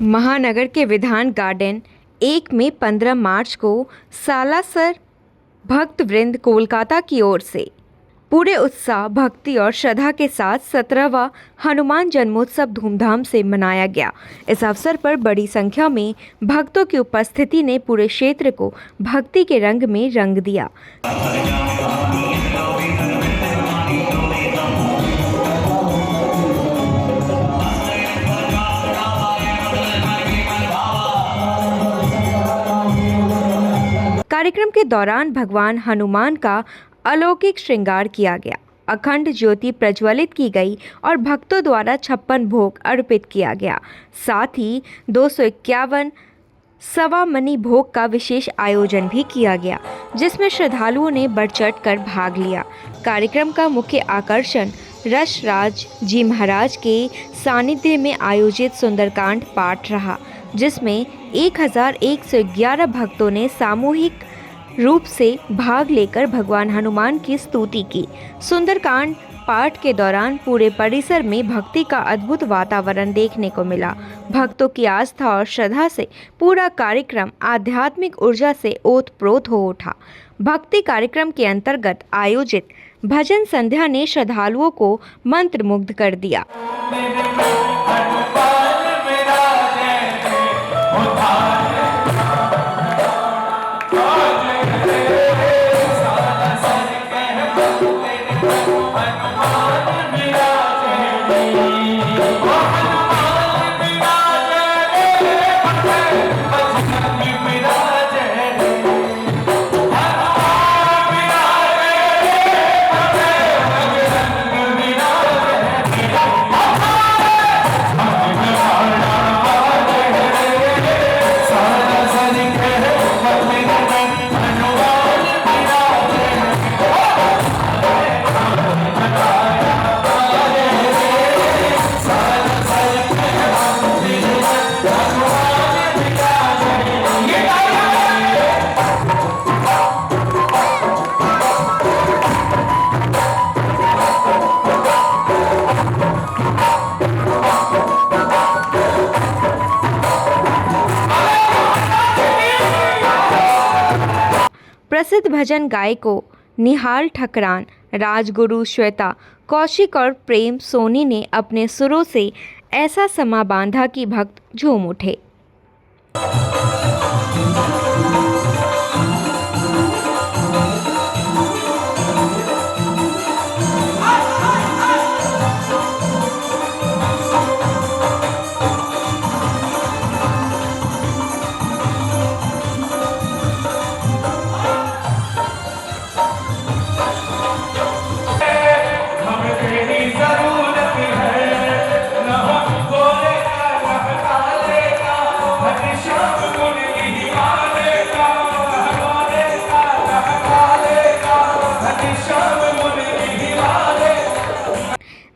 महानगर के विधान गार्डन 1 में 15 मार्च को सालासर भक्त वृंद कोलकाता की ओर से पूरे उत्साह, भक्ति और श्रद्धा के साथ 17वां हनुमान जन्मोत्सव धूमधाम से मनाया गया। इस अवसर पर बड़ी संख्या में भक्तों की उपस्थिति ने पूरे क्षेत्र को भक्ति के रंग में रंग दिया। कार्यक्रम के दौरान भगवान हनुमान का अलौकिक श्रृंगार किया गया, अखंड ज्योति प्रज्वलित की गई और भक्तों द्वारा 56 भोग अर्पित किया गया। साथ ही 251 सवा मनी भोग का विशेष आयोजन भी किया गया, जिसमें श्रद्धालुओं ने बढ़ चढ़ कर भाग लिया। कार्यक्रम का मुख्य आकर्षण रसराज जी महाराज के सानिध्य में आयोजित सुंदरकांड पाठ रहा, जिसमें 1111 भक्तों ने सामूहिक रूप से भाग लेकर भगवान हनुमान की स्तुति की। सुंदरकांड पाठ के दौरान पूरे परिसर में भक्ति का अद्भुत वातावरण देखने को मिला। भक्तों की आस्था और श्रद्धा से पूरा कार्यक्रम आध्यात्मिक ऊर्जा से ओतप्रोत हो उठा। भक्ति कार्यक्रम के अंतर्गत आयोजित भजन संध्या ने श्रद्धालुओं को मंत्रमुग्ध कर दिया। प्रसिद्ध भजन गायकों निहाल ठकरान, राजगुरु श्वेता कौशिक और प्रेम सोनी ने अपने सुरों से ऐसा समा बांधा कि भक्त झूम उठे।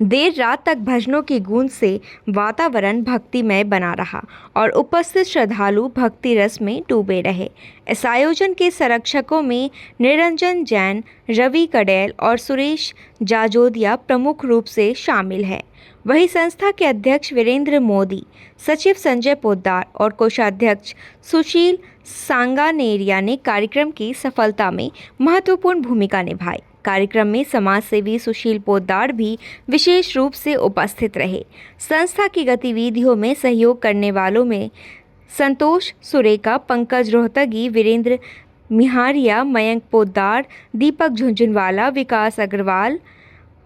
देर रात तक भजनों की गूंज से वातावरण भक्तिमय बना रहा और उपस्थित श्रद्धालु भक्ति रस में डूबे रहे। इस आयोजन के संरक्षकों में निरंजन जैन, रवि कडेल और सुरेश जाजोदिया प्रमुख रूप से शामिल हैं। वहीं संस्था के अध्यक्ष वीरेंद्र मोदी, सचिव संजय पोद्दार और कोषाध्यक्ष सुशील सांगानेरिया ने कार्यक्रम की सफलता में महत्वपूर्ण भूमिका निभाई। कार्यक्रम में समाज सेवी सुशील पोद्दार भी विशेष रूप से उपस्थित रहे। संस्था की गतिविधियों में सहयोग करने वालों में संतोष सुरेका, पंकज रोहतगी, वीरेंद्र मिहारिया, मयंक पोद्दार, दीपक झुंझुनवाला, विकास अग्रवाल,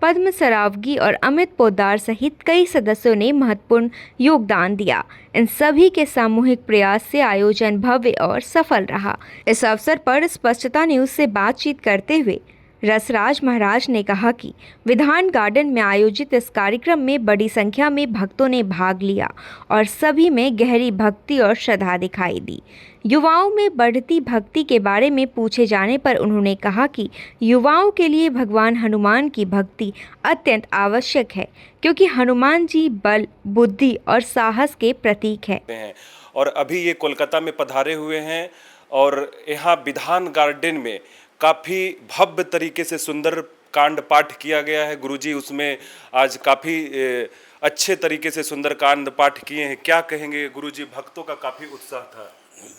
पद्म सरावगी और अमित पोद्दार सहित कई सदस्यों ने महत्वपूर्ण योगदान दिया। इन सभी के सामूहिक प्रयास से आयोजन भव्य और सफल रहा। इस अवसर पर स्पष्टता न्यूज़ से बातचीत करते हुए रसराज महाराज ने कहा कि विधान गार्डन में आयोजित इस कार्यक्रम में बड़ी संख्या में भक्तों ने भाग लिया और सभी में गहरी भक्ति और श्रद्धा दिखाई दी। युवाओं में बढ़ती भक्ति के बारे में पूछे जाने पर उन्होंने कहा कि युवाओं के लिए भगवान हनुमान की भक्ति अत्यंत आवश्यक है, क्योंकि हनुमान जी बल, बुद्धि और साहस के प्रतीक है। और अभी ये कोलकाता में पधारे हुए हैं और यहाँ विधान गार्डन में काफ़ी भव्य तरीके से सुंदर कांड पाठ किया गया है। गुरुजी उसमें आज काफ़ी अच्छे तरीके से सुंदरकांड पाठ किए हैं। क्या कहेंगे गुरुजी, भक्तों का काफी उत्साह था।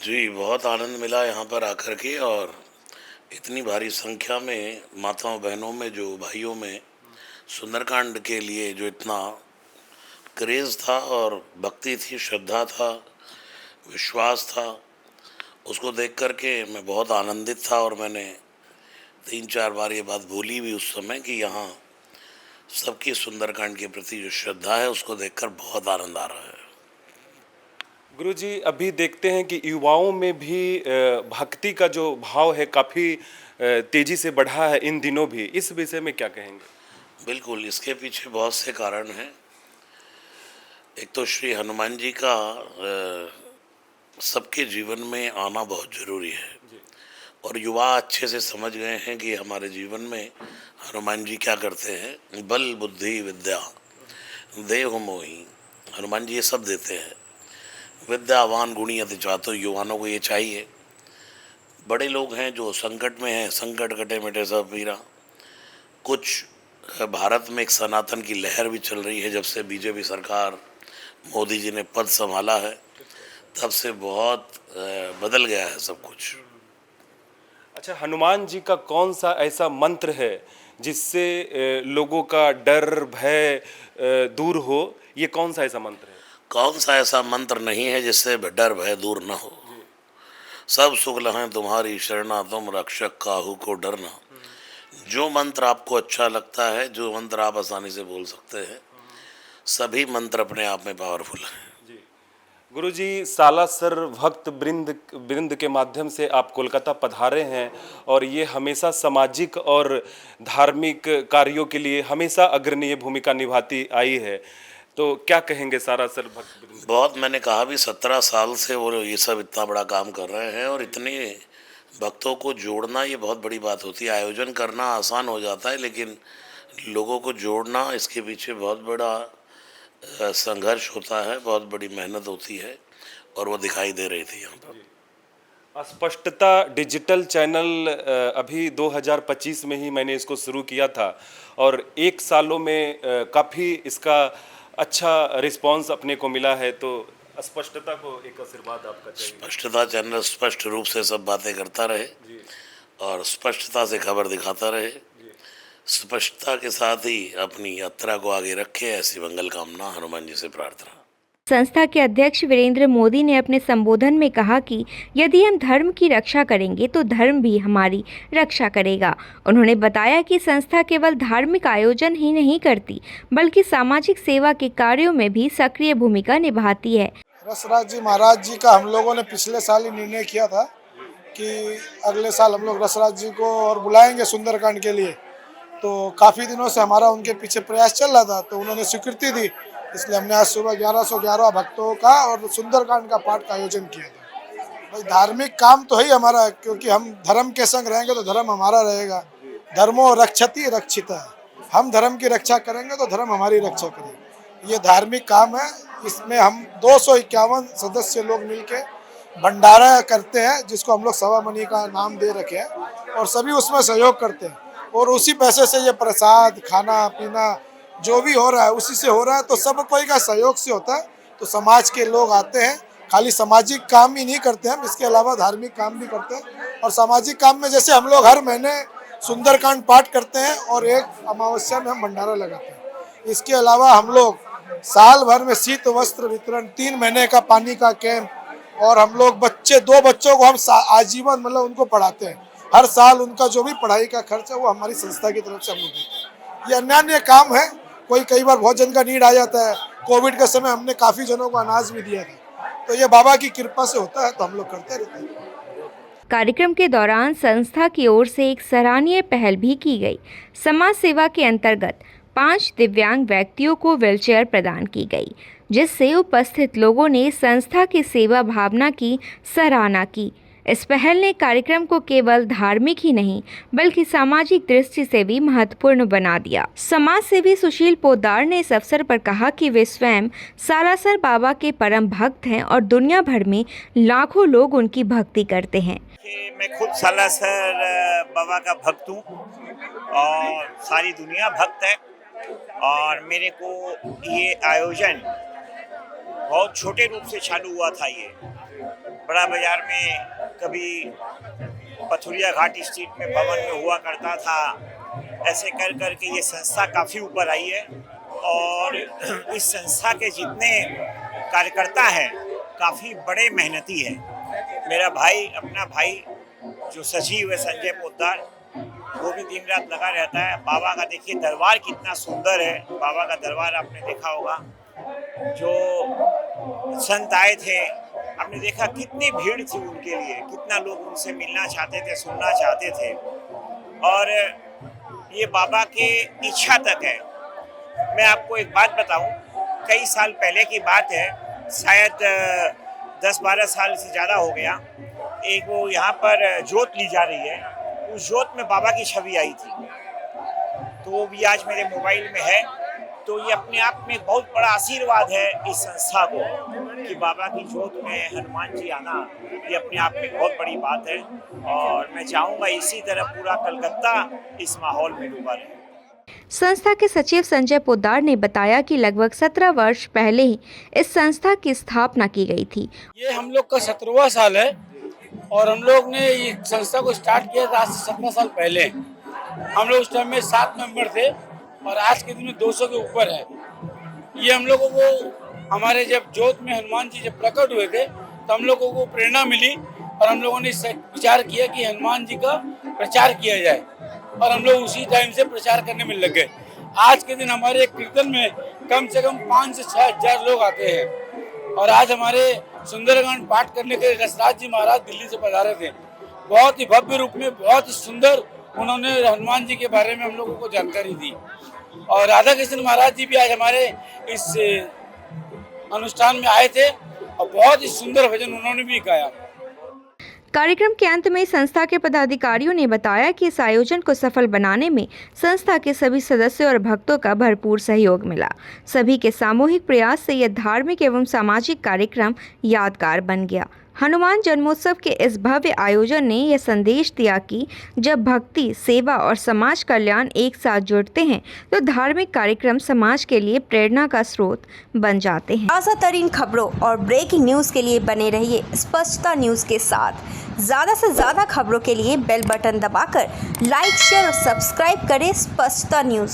जी, बहुत आनंद मिला यहाँ पर आकर के, और इतनी भारी संख्या में माताओं बहनों में, जो भाइयों में सुंदरकांड के लिए जो इतना क्रेज़ था और भक्ति थी, श्रद्धा था, विश्वास था, उसको देख कर के मैं बहुत आनंदित था। और मैंने 3-4 बार ये बात बोली भी उस समय कि यहाँ सबकी सुंदरकांड के प्रति जो श्रद्धा है उसको देखकर बहुत आनंद आ रहा है। गुरुजी, अभी देखते हैं कि युवाओं में भी भक्ति का जो भाव है काफी तेजी से बढ़ा है इन दिनों भी। इस विषय में क्या कहेंगे? बिल्कुल, इसके पीछे बहुत से कारण हैं। एक तो श्री हनुमान जी का सबके जीवन में आना बहुत ज़रूरी है, और युवा अच्छे से समझ गए हैं कि हमारे जीवन में हनुमान जी क्या करते हैं। बल बुद्धि विद्या देहु मोहि, हनुमान जी ये सब देते हैं। विद्यावान गुणी अति चातुर, युवानों को ये चाहिए। बड़े लोग हैं जो संकट में हैं, संकट कटे मिटे सब पीरा। कुछ भारत में एक सनातन की लहर भी चल रही है। जब से बीजेपी सरकार, मोदी जी ने पद संभाला है, तब से बहुत बदल गया है सब कुछ। अच्छा, हनुमान जी का कौन सा ऐसा मंत्र है जिससे लोगों का डर भय दूर हो? ये कौन सा ऐसा मंत्र है? कौन सा ऐसा मंत्र नहीं है जिससे डर भय दूर न हो। सब सुख लहें तुम्हारी शरणा, तुम रक्षक काहू को डरना। जो मंत्र आपको अच्छा लगता है, जो मंत्र आप आसानी से बोल सकते हैं, सभी मंत्र अपने आप में पावरफुल हैं। जी गुरुजी, सालासर भक्त वृंद के माध्यम से आप कोलकाता पधारे हैं, और ये हमेशा सामाजिक और धार्मिक कार्यों के लिए हमेशा अग्रणीय भूमिका निभाती आई है। तो क्या कहेंगे सालासर भक्त वृंद? बहुत, मैंने कहा भी 17 साल से वो ये सब इतना बड़ा काम कर रहे हैं, और इतने भक्तों को जोड़ना ये बहुत बड़ी बात होती है। आयोजन करना आसान हो जाता है, लेकिन लोगों को जोड़ना, इसके पीछे बहुत बड़ा संघर्ष होता है, बहुत बड़ी मेहनत होती है, और वो दिखाई दे रही थी यहाँ पर। स्पष्टता डिजिटल चैनल अभी 2025 में ही मैंने इसको शुरू किया था, और 1 सालों में काफ़ी इसका अच्छा रिस्पांस अपने को मिला है। तो स्पष्टता को एक आशीर्वाद आपका चाहिए। स्पष्टता चैनल स्पष्ट रूप से सब बातें करता रहे, और स्पष्टता से खबर दिखाता रहे, स्पष्टता के साथ ही अपनी यात्रा को आगे रखे, ऐसी मंगल कामना हनुमान जी से प्रार्थना। संस्था के अध्यक्ष वीरेंद्र मोदी ने अपने संबोधन में कहा कि यदि हम धर्म की रक्षा करेंगे तो धर्म भी हमारी रक्षा करेगा। उन्होंने बताया कि संस्था केवल धार्मिक आयोजन ही नहीं करती, बल्कि सामाजिक सेवा के कार्यों में भी सक्रिय भूमिका निभाती है। रसराज जी महाराज जी का हम लोगों ने पिछले साल ही निर्णय किया था कि अगले साल हम लोग रसराज जी को और बुलाएंगे सुंदरकांड के लिए। तो काफ़ी दिनों से हमारा उनके पीछे प्रयास चल रहा था, तो उन्होंने स्वीकृति दी, इसलिए हमने आज सुबह 1111 भक्तों का और सुंदरकांड का पाठ का आयोजन किया था। भाई, धार्मिक काम तो है ही हमारा, क्योंकि हम धर्म के संग रहेंगे तो धर्म हमारा रहेगा। धर्मो रक्षति रक्षिता, हम धर्म की रक्षा करेंगे तो धर्म हमारी रक्षा करेगा। ये धार्मिक काम है। इसमें हम 251 सदस्य लोग मिलके भंडारा करते हैं, जिसको हम लोग सवा मनी का नाम दे रखे हैं, और सभी उसमें सहयोग करते हैं, और उसी पैसे से ये प्रसाद, खाना पीना जो भी हो रहा है उसी से हो रहा है। तो सब कोई का सहयोग से होता है। तो समाज के लोग आते हैं, खाली सामाजिक काम ही नहीं करते हम, इसके अलावा धार्मिक काम भी करते हैं। और सामाजिक काम में जैसे हम लोग हर महीने सुंदरकांड पाठ करते हैं, और एक अमावस्या में हम भंडारा लगाते हैं। इसके अलावा हम लोग साल भर में शीत वस्त्र वितरण, 3 महीने का पानी का कैंप, और हम लोग 2 बच्चों को हम आजीवन मतलब उनको पढ़ाते हैं। हर साल उनका जो भी पढ़ाई का खर्च है वो हमारी संस्था की तरफ से हम लोग देते हैं। ये अन्य काम है। कई बार भोजन का नीड आ जाता है। कोविड के समय हमने काफ़ी जनों को अनाज भी दिया था। तो ये बाबा की कृपा से होता है, तो हम लोग करते रहते हैं। कार्यक्रम के दौरान संस्था की ओर से एक सराहनीय पहल भी की गई। समाज सेवा के अंतर्गत 5 दिव्यांग व्यक्तियों को व्हीलचेयर प्रदान की गई, जिससे उपस्थित लोगों ने संस्था की सेवा भावना की सराहना की। इस पहल ने कार्यक्रम को केवल धार्मिक ही नहीं बल्कि सामाजिक दृष्टि से भी महत्वपूर्ण बना दिया। समाज सेवी सुशील पोद्दार ने इस अवसर पर कहा कि वे स्वयं सालासर बाबा के परम भक्त हैं और दुनिया भर में लाखों लोग उनकी भक्ति करते हैं। मैं खुद सालासर बाबा का भक्त हूँ, और सारी दुनिया भक्त है। और मेरे को ये आयोजन बहुत छोटे रूप से चालू हुआ था। ये बड़ा बाजार में कभी पथुरिया घाट स्ट्रीट में भवन में हुआ करता था। ऐसे कर कर के ये संस्था काफ़ी ऊपर आई है और इस संस्था के जितने कार्यकर्ता हैं काफ़ी बड़े मेहनती हैं। मेरा भाई, अपना भाई जो सचिव है संजय पोद्दार, वो भी दिन रात लगा रहता है। बाबा का देखिए दरबार कितना सुंदर है। बाबा का दरबार आपने देखा होगा। जो संत आए थे आपने देखा कितनी भीड़ थी उनके लिए, कितना लोग उनसे मिलना चाहते थे, सुनना चाहते थे। और ये बाबा के इच्छा तक है। मैं आपको एक बात बताऊं, कई साल पहले की बात है, शायद 10-12 साल से ज़्यादा हो गया। एक वो यहाँ पर जोत ली जा रही है, उस जोत में बाबा की छवि आई थी, तो वो भी आज मेरे मोबाइल में है। तो ये अपने आप में बहुत बड़ा आशीर्वाद है इस संस्था को कि बाबा की जोत में हनुमान जी आना, ये अपने आप में बहुत बड़ी बात है। और मैं चाहूँगा इसी तरह पूरा कलकत्ता इस माहौल में डूबा रहे। संस्था के सचिव संजय पोद्दार ने बताया कि लगभग 17 वर्ष पहले ही इस संस्था की स्थापना की गई थी। ये हम लोग का 17वां साल है और हम लोग ने ये संस्था को स्टार्ट किया था आज से 17 साल पहले। हम लोग उस टाइम में 7 मेंबर थे और आज के दिन में 200 के ऊपर है। ये हम लोगों को हमारे जब जोत में हनुमान जी जब प्रकट हुए थे तो हम लोगों को प्रेरणा मिली और हम लोगों ने विचार किया कि हनुमान जी का प्रचार किया जाए और हम लोग उसी टाइम से प्रचार करने में लग गए। आज के दिन हमारे कीर्तन में कम से कम 5 से 6 हजार लोग आते हैं और आज हमारे सुंदरकांड पाठ करने के रसराज जी महाराज दिल्ली से पधारे थे। बहुत ही भव्य रूप में, बहुत ही सुंदर उन्होंने हनुमान जी के बारे में हम लोगों को जानकारी दी। और राधा कृष्ण महाराज जी भी आज हमारे इस अनुष्ठान में आए थे और बहुत ही सुंदर भजन उन्होंने भी गाया। कार्यक्रम के अंत में संस्था के पदाधिकारियों ने बताया कि इस आयोजन को सफल बनाने में संस्था के सभी सदस्यों और भक्तों का भरपूर सहयोग मिला। सभी के सामूहिक प्रयास से यह धार्मिक एवं सामाजिक कार्यक्रम यादगार बन गया। हनुमान जन्मोत्सव के इस भव्य आयोजन ने यह संदेश दिया कि जब भक्ति, सेवा और समाज कल्याण एक साथ जुड़ते हैं तो धार्मिक कार्यक्रम समाज के लिए प्रेरणा का स्रोत बन जाते हैं। ताज़ा तरीन खबरों और ब्रेकिंग न्यूज़ के लिए बने रहिए स्पष्टता न्यूज़ के साथ। ज़्यादा से ज़्यादा खबरों के लिए बेल बटन दबाकर लाइक, शेयर और सब्सक्राइब करें स्पष्टता न्यूज़।